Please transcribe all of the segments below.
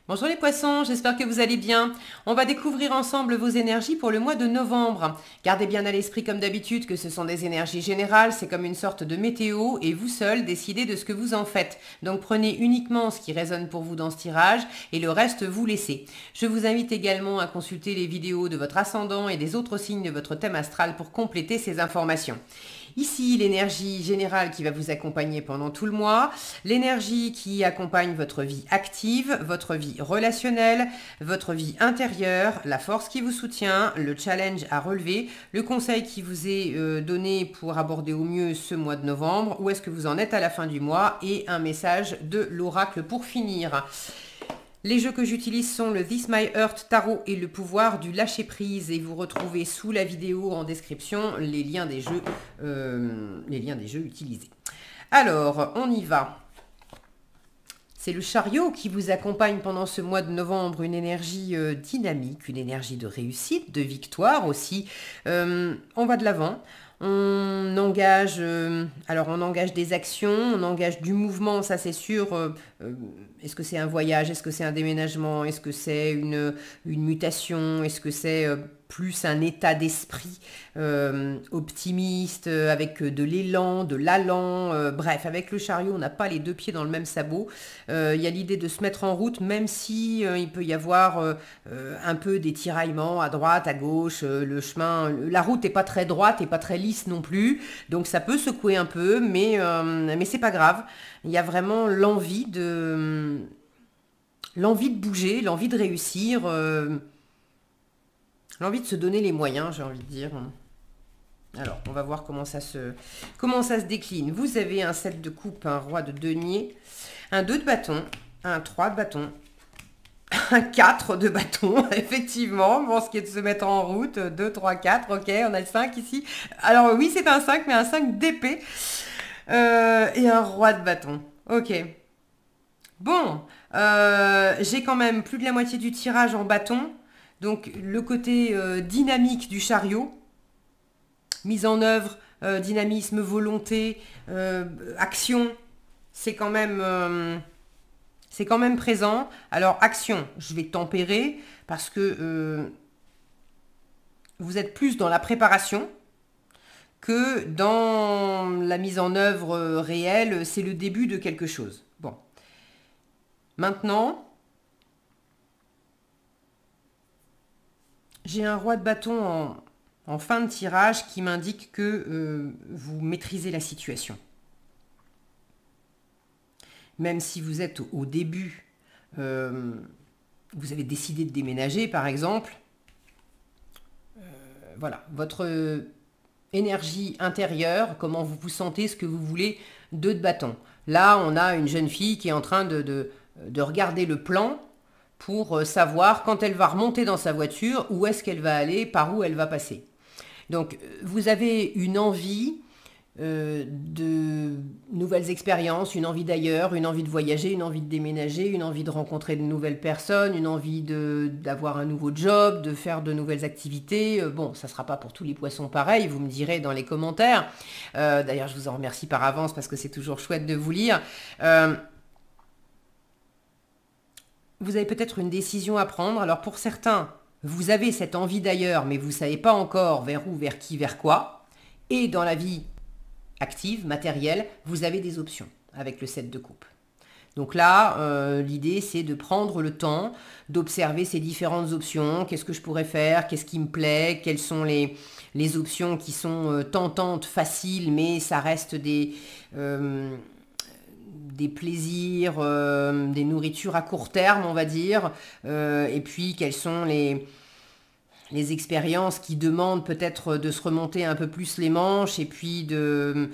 Bonjour les poissons, j'espère que vous allez bien. On va découvrir ensemble vos énergies pour le mois de novembre. Gardez bien à l'esprit comme d'habitude que ce sont des énergies générales, c'est comme une sorte de météo et vous seul décidez de ce que vous en faites. Donc prenez uniquement ce qui résonne pour vous dans ce tirage et le reste vous laissez. Je vous invite également à consulter les vidéos de votre ascendant et des autres signes de votre thème astral pour compléter ces informations. Ici, l'énergie générale qui va vous accompagner pendant tout le mois, l'énergie qui accompagne votre vie active, votre vie relationnelle, votre vie intérieure, la force qui vous soutient, le challenge à relever, le conseil qui vous est donné pour aborder au mieux ce mois de novembre, où est-ce que vous en êtes à la fin du mois et un message de l'oracle pour finir. Les jeux que j'utilise sont le This My Heart Tarot et le pouvoir du lâcher prise et vous retrouvez sous la vidéo en description les liens des jeux utilisés. Alors, on y va. C'est le chariot qui vous accompagne pendant ce mois de novembre, une énergie dynamique, une énergie de réussite, de victoire aussi. On va de l'avant. On engage, on engage des actions, on engage du mouvement, ça c'est sûr. Est-ce que c'est un voyage? Est-ce que c'est un déménagement? Est-ce que c'est une mutation? Est-ce que c'est plus un état d'esprit optimiste, avec de l'élan, de l'allant? Bref, avec le chariot, on n'a pas les deux pieds dans le même sabot. Il y a l'idée de se mettre en route, même si il peut y avoir un peu des tiraillements à droite, à gauche, le chemin, la route n'est pas très droite et pas très lisse non plus, donc ça peut secouer un peu, mais c'est pas grave. Il y a vraiment l'envie de bouger, l'envie de réussir, l'envie de se donner les moyens, j'ai envie de dire. Alors, on va voir comment ça se décline. Vous avez un 7 de coupe, un roi de denier, un 2 de bâton, un 3 de bâton, un 4 de bâton, effectivement, pour ce qui est de se mettre en route, 2, 3, 4, ok, on a le 5 ici. Alors oui, c'est un 5, mais un 5 d'épée, et un roi de bâton, ok. Bon, j'ai quand même plus de la moitié du tirage en bâton, donc le côté dynamique du chariot, mise en œuvre, dynamisme, volonté, action, c'est quand même présent. Alors, action, je vais tempérer parce que vous êtes plus dans la préparation que dans la mise en œuvre réelle. C'est le début de quelque chose. Bon. Maintenant, j'ai un roi de bâton en fin de tirage qui m'indique que vous maîtrisez la situation. Même si vous êtes au début, vous avez décidé de déménager par exemple, voilà, votre énergie intérieure, comment vous vous sentez, ce que vous voulez, 2 de bâton. Là, on a une jeune fille qui est en train de regarder le plan pour savoir quand elle va remonter dans sa voiture, où est-ce qu'elle va aller, par où elle va passer. Donc, vous avez une envie de nouvelles expériences, une envie d'ailleurs, une envie de voyager, une envie de déménager, une envie de rencontrer de nouvelles personnes, une envie d'avoir un nouveau job, de faire de nouvelles activités. Bon, ça ne sera pas pour tous les poissons pareil, vous me direz dans les commentaires. D'ailleurs, je vous en remercie par avance parce que c'est toujours chouette de vous lire. Vous avez peut-être une décision à prendre. Alors pour certains, vous avez cette envie d'ailleurs, mais vous ne savez pas encore vers où, vers qui, vers quoi. Et dans la vie active, matérielle, vous avez des options avec le 7 de coupe. Donc là, l'idée, c'est de prendre le temps d'observer ces différentes options. Qu'est-ce que je pourrais faire? Qu'est-ce qui me plaît? Quelles sont les options qui sont tentantes, faciles, mais ça reste des plaisirs, des nourritures à court terme, on va dire. Et puis, quelles sont les expériences qui demandent peut-être de se remonter un peu plus les manches et puis de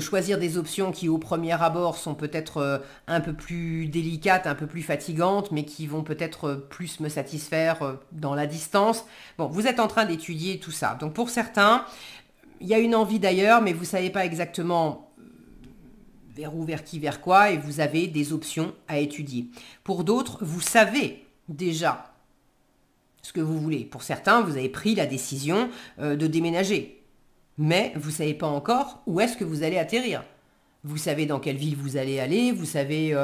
choisir des options qui au premier abord sont peut-être un peu plus délicates, un peu plus fatigantes, mais qui vont peut-être plus me satisfaire dans la distance. Bon, vous êtes en train d'étudier tout ça. Donc pour certains, il y a une envie d'ailleurs, mais vous ne savez pas exactement vers où, vers qui, vers quoi, et vous avez des options à étudier. Pour d'autres, vous savez déjà ce que vous voulez. Pour certains, vous avez pris la décision de déménager. Mais vous ne savez pas encore où est-ce que vous allez atterrir. Vous savez dans quelle ville vous allez aller, vous savez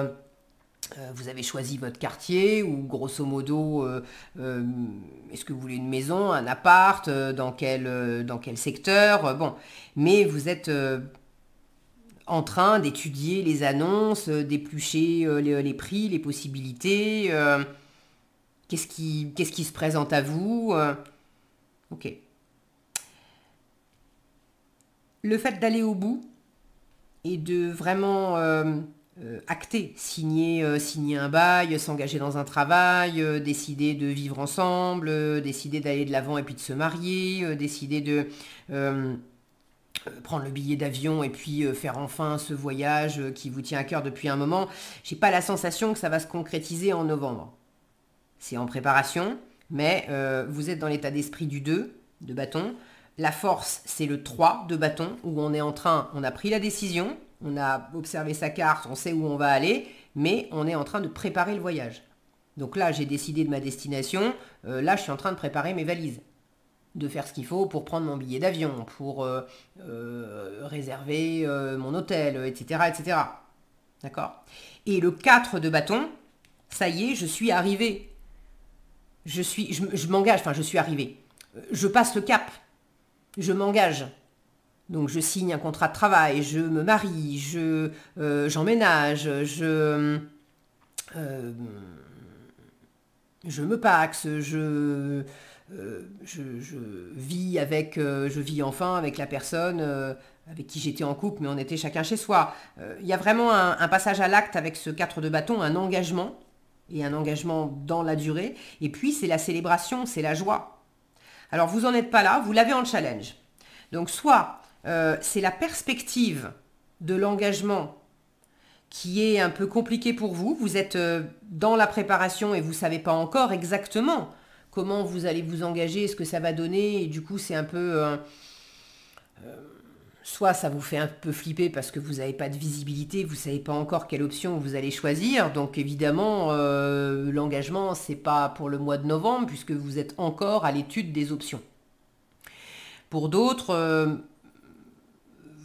Vous avez choisi votre quartier ou grosso modo, est-ce que vous voulez une maison, un appart, dans quel secteur, bon. Mais vous êtes en train d'étudier les annonces, d'éplucher les prix, les possibilités. Qu'est-ce qui se présente à vous, ok. Le fait d'aller au bout et de vraiment acter, signer un bail, s'engager dans un travail, décider de vivre ensemble, décider d'aller de l'avant et puis de se marier, décider de prendre le billet d'avion et puis faire enfin ce voyage qui vous tient à cœur depuis un moment. J'ai pas la sensation que ça va se concrétiser en novembre. C'est en préparation, mais vous êtes dans l'état d'esprit du 2 de bâton. La force, c'est le 3 de bâton, où on a pris la décision, on a observé sa carte, on sait où on va aller, mais on est en train de préparer le voyage. Donc là, j'ai décidé de ma destination, là, je suis en train de préparer mes valises, de faire ce qu'il faut pour prendre mon billet d'avion, pour réserver mon hôtel, etc., etc. D'accord ? Et le 4 de bâton, ça y est, je suis arrivé. Je m'engage, enfin, je suis arrivé. Je passe le cap. Je m'engage. Donc je signe un contrat de travail, je me marie, j'emménage, je me paxe, je vis enfin avec la personne avec qui j'étais en couple, mais on était chacun chez soi. Il y a vraiment un passage à l'acte avec ce 4 de bâton, un engagement, et un engagement dans la durée. Et puis c'est la célébration, c'est la joie. Alors vous n'en êtes pas là, vous l'avez en challenge. Donc soit c'est la perspective de l'engagement qui est un peu compliquée pour vous. Vous êtes dans la préparation et vous ne savez pas encore exactement comment vous allez vous engager, ce que ça va donner. Et du coup, c'est un peu... soit ça vous fait un peu flipper parce que vous n'avez pas de visibilité, vous ne savez pas encore quelle option vous allez choisir. Donc évidemment, l'engagement, ce n'est pas pour le mois de novembre puisque vous êtes encore à l'étude des options. Pour d'autres...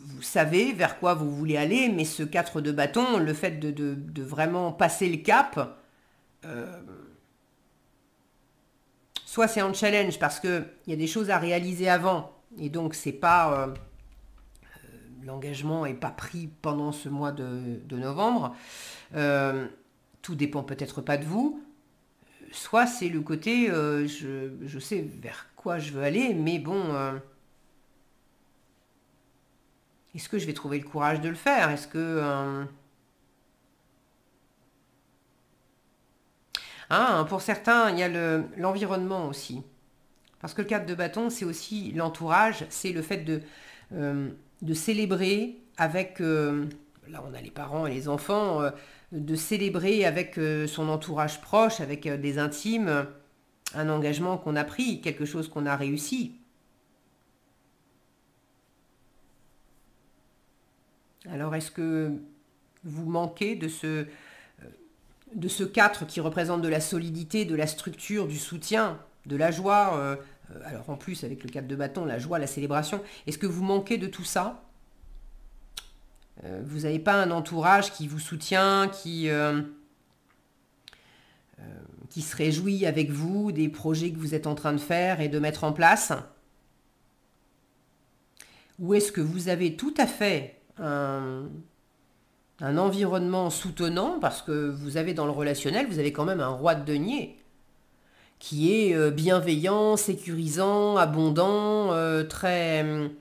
vous savez vers quoi vous voulez aller, mais ce 4 de bâton, le fait de vraiment passer le cap, soit c'est en challenge parce qu'il y a des choses à réaliser avant, et donc c'est pas l'engagement n'est pas pris pendant ce mois de novembre, tout dépend peut-être pas de vous, soit c'est le côté je sais vers quoi je veux aller, mais bon... est-ce que je vais trouver le courage de le faire? Est-ce que... pour certains, il y a l'environnement aussi. Parce que le 4 de bâton, c'est aussi l'entourage, c'est le fait de célébrer avec... là, on a les parents et les enfants, de célébrer avec son entourage proche, avec des intimes, un engagement qu'on a pris, quelque chose qu'on a réussi. Alors, est-ce que vous manquez de ce 4 qui représente de la solidité, de la structure, du soutien, de la joie alors en plus, avec le 4 de bâton, la joie, la célébration, est-ce que vous manquez de tout ça? Vous n'avez pas un entourage qui vous soutient, qui se réjouit avec vous des projets que vous êtes en train de faire et de mettre en place? Ou est-ce que vous avez tout à fait un environnement soutenant, parce que vous avez dans le relationnel, vous avez quand même un roi de denier qui est bienveillant, sécurisant, abondant, très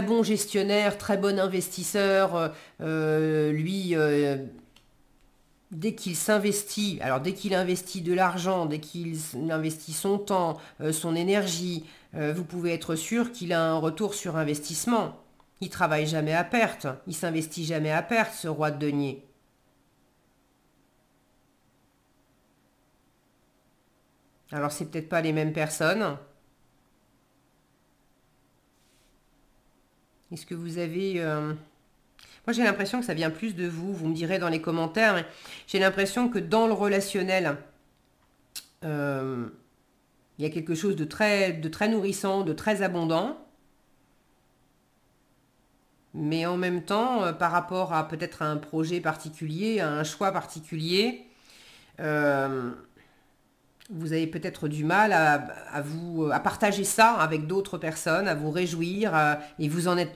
bon gestionnaire, très bon investisseur. Lui, dès qu'il s'investit, alors dès qu'il investit de l'argent, dès qu'il investit son temps, son énergie, vous pouvez être sûr qu'il a un retour sur investissement. Il travaille jamais à perte, il s'investit jamais à perte, ce roi de denier. Alors c'est peut-être pas les mêmes personnes. Est-ce que vous avez... Moi j'ai l'impression que ça vient plus de vous, vous me direz dans les commentaires, mais j'ai l'impression que dans le relationnel, il y a quelque chose de très nourrissant, de très abondant. mais en même temps, par rapport à peut-être un projet particulier, à un choix particulier, euh, vous avez peut-être du mal à partager ça avec d'autres personnes, à vous réjouir, et vous en êtes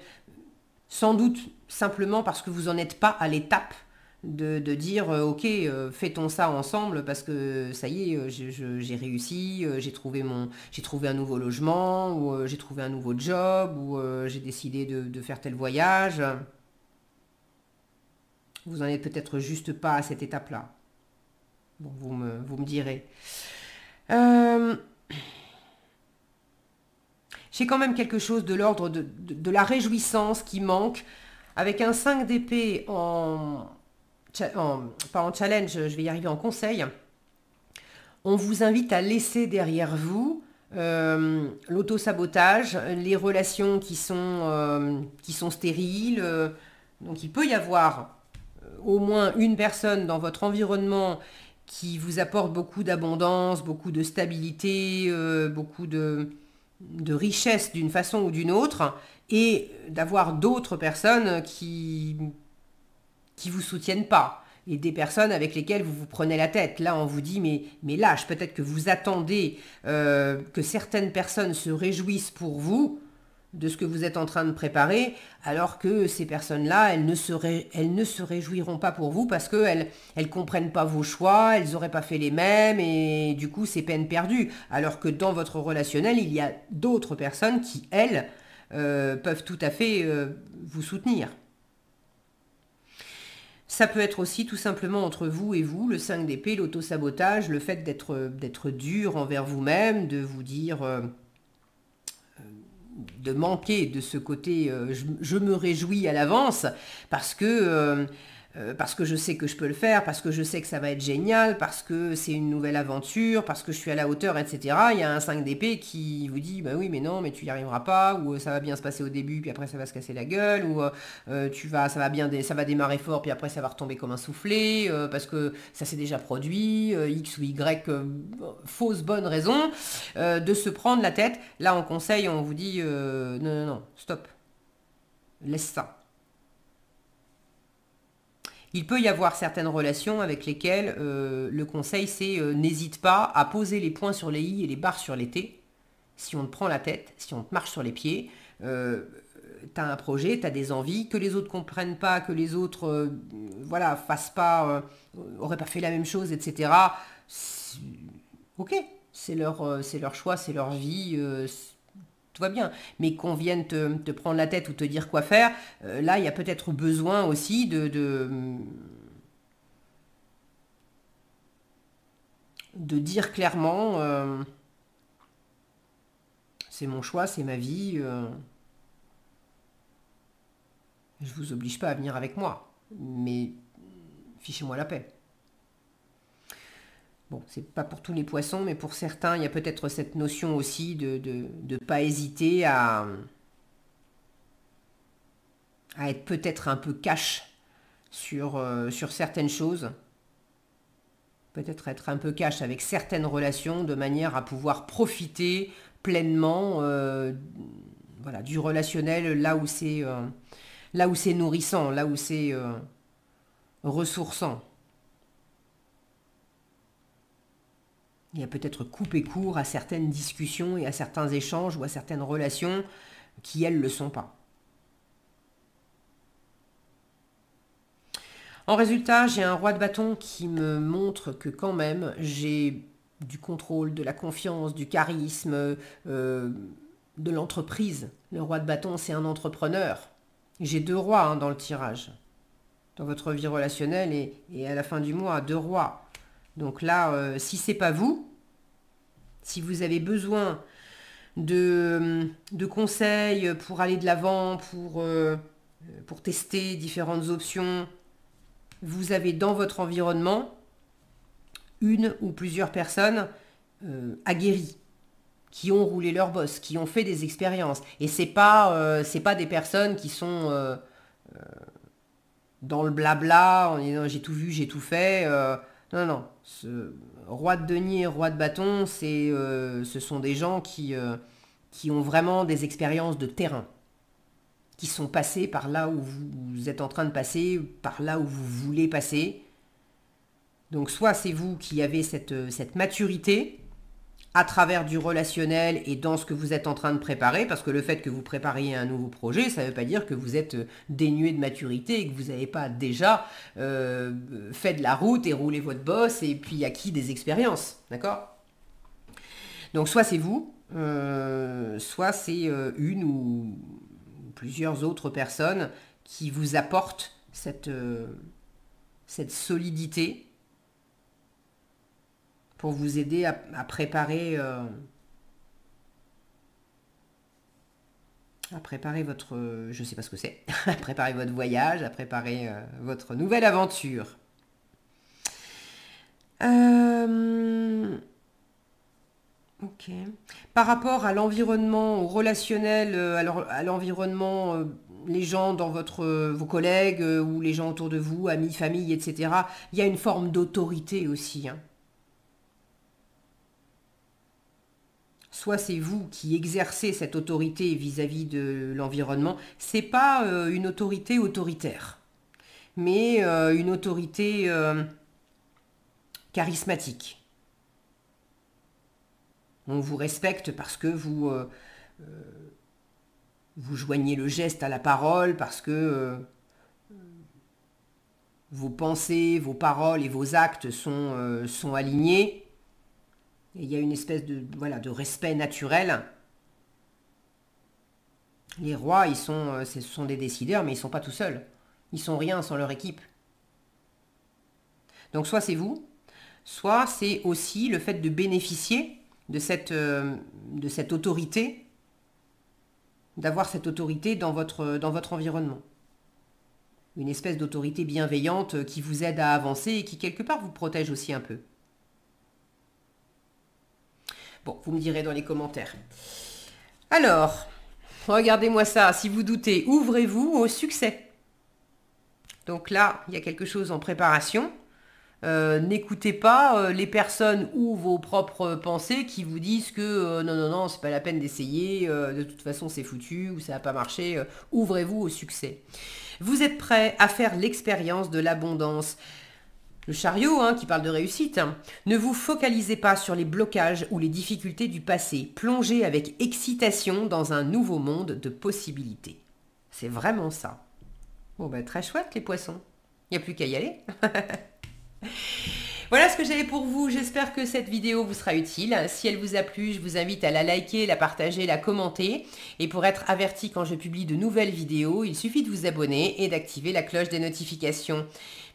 sans doute simplement parce que vous n'en êtes pas à l'étape de dire ok, fait-on ça ensemble parce que ça y est, j'ai réussi, j'ai trouvé un nouveau logement, ou j'ai trouvé un nouveau job, ou j'ai décidé de faire tel voyage. Vous en êtes peut-être juste pas à cette étape-là. Bon, vous me direz. Euh, j'ai quand même quelque chose de l'ordre de la réjouissance qui manque. Avec un 5 d'épée pas en challenge, je vais y arriver en conseil, on vous invite à laisser derrière vous l'auto-sabotage, les relations qui sont stériles. Donc il peut y avoir au moins une personne dans votre environnement qui vous apporte beaucoup d'abondance, beaucoup de stabilité, beaucoup de richesse d'une façon ou d'une autre, et d'avoir d'autres personnes qui vous soutiennent pas, et des personnes avec lesquelles vous vous prenez la tête. Là, on vous dit, mais lâche, peut-être que vous attendez que certaines personnes se réjouissent pour vous de ce que vous êtes en train de préparer, alors que ces personnes-là, elles ne se réjouiront pas pour vous parce qu'elles ne comprennent pas vos choix, elles n'auraient pas fait les mêmes, et du coup, c'est peine perdue. Alors que dans votre relationnel, il y a d'autres personnes qui, elles, peuvent tout à fait vous soutenir. Ça peut être aussi tout simplement entre vous et vous, le 5 d'épée, l'auto-sabotage, le fait d'être dur envers vous-même, de vous dire, de manquer de ce côté je me réjouis à l'avance parce que je sais que je peux le faire, parce que je sais que ça va être génial, parce que c'est une nouvelle aventure, parce que je suis à la hauteur, etc. Il y a un 5 d'épée qui vous dit, bah oui, mais non, mais tu y arriveras pas, ou ça va bien se passer au début, puis après ça va se casser la gueule, ou ça va démarrer fort, puis après ça va retomber comme un soufflé, parce que ça s'est déjà produit, X ou Y, fausse bonne raison, de se prendre la tête. Là, en conseil, on vous dit, non, non, non, stop, laisse ça. Il peut y avoir certaines relations avec lesquelles le conseil c'est n'hésite pas à poser les points sur les i et les barres sur les t. Si on te prend la tête, si on te marche sur les pieds, tu as un projet, tu as des envies, que les autres comprennent pas, que les autres voilà, fassent pas, auraient pas fait la même chose, etc. Ok, c'est leur choix, c'est leur vie, tout va bien. Mais qu'on vienne te prendre la tête ou te dire quoi faire, là, il y a peut-être besoin aussi de dire clairement, c'est mon choix, c'est ma vie, je vous oblige pas à venir avec moi, mais fichez-moi la paix. Bon, c'est pas pour tous les poissons, mais pour certains, il y a peut-être cette notion aussi de pas hésiter à être peut-être un peu cash sur certaines choses. Peut-être être un peu cash avec certaines relations de manière à pouvoir profiter pleinement voilà, du relationnel là où c'est nourrissant, là où c'est ressourçant. Il y a peut-être coupé court à certaines discussions et à certains échanges ou à certaines relations qui, elles, ne le sont pas. En résultat, j'ai un roi de bâton qui me montre que quand même, j'ai du contrôle, de la confiance, du charisme, de l'entreprise. Le roi de bâton, c'est un entrepreneur. J'ai 2 rois hein, dans le tirage. Dans votre vie relationnelle et à la fin du mois, 2 rois. Donc là, si c'est pas vous, si vous avez besoin de conseils pour aller de l'avant, pour tester différentes options, vous avez dans votre environnement une ou plusieurs personnes aguerries, qui ont roulé leur boss, qui ont fait des expériences. Et c'est pas des personnes qui sont dans le blabla, en disant j'ai tout vu, j'ai tout fait. Non, non. Ce roi de denier, roi de bâton, ce sont des gens qui ont vraiment des expériences de terrain, qui sont passés par là où vous êtes en train de passer, par là où vous voulez passer. Donc soit c'est vous qui avez cette maturité à travers du relationnel et dans ce que vous êtes en train de préparer, parce que le fait que vous prépariez un nouveau projet, ça ne veut pas dire que vous êtes dénué de maturité et que vous n'avez pas déjà fait de la route et roulé votre bosse et puis acquis des expériences, d'accord? Donc soit c'est vous, soit c'est une ou plusieurs autres personnes qui vous apportent cette solidité pour vous aider à préparer votre, je sais pas ce que c'est, à préparer votre voyage, à préparer votre nouvelle aventure. Ok. Par rapport à l'environnement, au relationnel, à l'environnement, les gens dans vos collègues ou les gens autour de vous, amis, famille, etc., il y a une forme d'autorité aussi, hein. Soit c'est vous qui exercez cette autorité vis-à-vis de l'environnement. C'est pas une autorité autoritaire, mais une autorité charismatique. On vous respecte parce que vous joignez le geste à la parole, parce que vos pensées, vos paroles et vos actes sont alignés. Et il y a une espèce de respect naturel. Les rois, ce sont des décideurs, mais ils ne sont pas tout seuls. Ils ne sont rien sans leur équipe. Donc soit c'est vous, soit c'est aussi le fait de bénéficier de cette autorité, d'avoir cette autorité dans votre environnement. Une espèce d'autorité bienveillante qui vous aide à avancer et qui quelque part vous protège aussi un peu. Bon, vous me direz dans les commentaires. Alors, regardez-moi ça. Si vous doutez, ouvrez-vous au succès. Donc là, il y a quelque chose en préparation. N'écoutez pas les personnes ou vos propres pensées qui vous disent que non, c'est pas la peine d'essayer, de toute façon c'est foutu ou ça n'a pas marché. Ouvrez-vous au succès. Vous êtes prêts à faire l'expérience de l'abondance. Le chariot qui parle de réussite. Ne vous focalisez pas sur les blocages ou les difficultés du passé. Plongez avec excitation dans un nouveau monde de possibilités. C'est vraiment ça. Bon ben très chouette les poissons. Il n'y a plus qu'à y aller. Voilà ce que j'avais pour vous. J'espère que cette vidéo vous sera utile. Si elle vous a plu, je vous invite à la liker, la partager, la commenter. Et pour être averti quand je publie de nouvelles vidéos, il suffit de vous abonner et d'activer la cloche des notifications.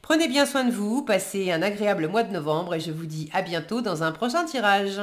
Prenez bien soin de vous, passez un agréable mois de novembre et je vous dis à bientôt dans un prochain tirage.